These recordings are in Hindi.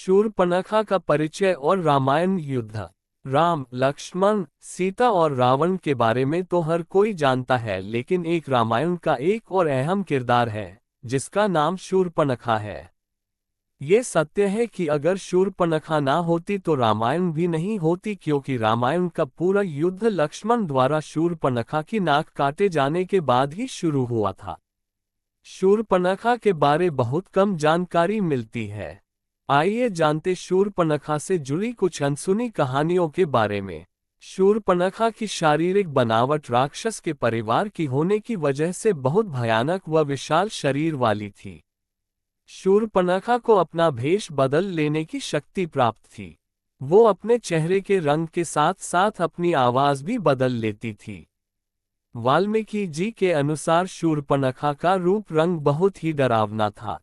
शूर्पणखा का परिचय और रामायण युद्ध। राम, लक्ष्मण, सीता और रावण के बारे में तो हर कोई जानता है, लेकिन एक रामायण का एक और अहम किरदार है जिसका नाम शूर्पणखा है। ये सत्य है कि अगर शूर्पणखा ना होती तो रामायण भी नहीं होती, क्योंकि रामायण का पूरा युद्ध लक्ष्मण द्वारा शूर्पणखा की नाक काटे जाने के बाद ही शुरू हुआ था। शूर्पणखा के बारे बहुत कम जानकारी मिलती है। आइए जानते शूर्पणखा से जुड़ी कुछ अनसुनी कहानियों के बारे में। शूर्पणखा की शारीरिक बनावट राक्षस के परिवार की होने की वजह से बहुत भयानक व विशाल शरीर वाली थी। शूर्पणखा को अपना भेष बदल लेने की शक्ति प्राप्त थी। वो अपने चेहरे के रंग के साथ साथ अपनी आवाज भी बदल लेती थी। वाल्मीकि जी के अनुसार शूर्पणखा का रूप रंग बहुत ही डरावना था।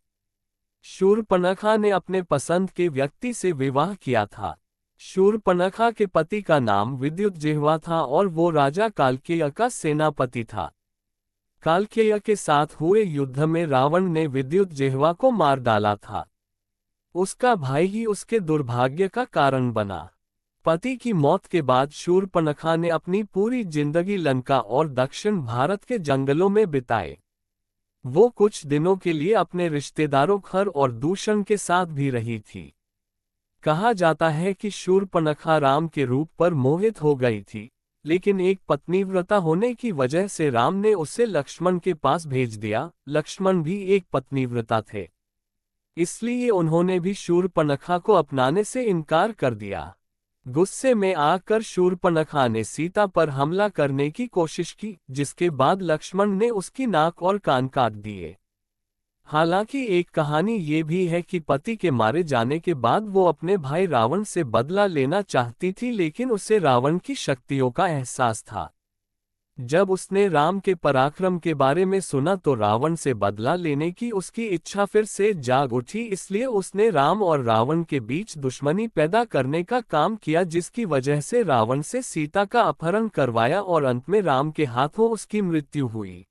शूर्पणखा ने अपने पसंद के व्यक्ति से विवाह किया था। शूर्पणखा के पति का नाम विद्युतजिह्वा था और वो राजा कालकेय का सेनापति था। कालकेय के साथ हुए युद्ध में रावण ने विद्युतजिह्वा को मार डाला था। उसका भाई ही उसके दुर्भाग्य का कारण बना। पति की मौत के बाद शूर्पणखा ने अपनी पूरी जिंदगी लंका और दक्षिण भारत के जंगलों में बिताए। वो कुछ दिनों के लिए अपने रिश्तेदारों खर और दूषण के साथ भी रही थी। कहा जाता है कि शूर्पणखा राम के रूप पर मोहित हो गई थी, लेकिन एक पत्नीव्रता होने की वजह से राम ने उसे लक्ष्मण के पास भेज दिया। लक्ष्मण भी एक पत्नीव्रता थे, इसलिए उन्होंने भी शूर्पणखा को अपनाने से इनकार कर दिया। गुस्से में आकर शूर्पणखा ने सीता पर हमला करने की कोशिश की, जिसके बाद लक्ष्मण ने उसकी नाक और कान काट दिए। हालांकि एक कहानी ये भी है कि पति के मारे जाने के बाद वो अपने भाई रावण से बदला लेना चाहती थी, लेकिन उसे रावण की शक्तियों का एहसास था। जब उसने राम के पराक्रम के बारे में सुना तो रावण से बदला लेने की उसकी इच्छा फिर से जाग उठी, इसलिए उसने राम और रावण के बीच दुश्मनी पैदा करने का काम किया, जिसकी वजह से रावण से सीता का अपहरण करवाया और अंत में राम के हाथों उसकी मृत्यु हुई।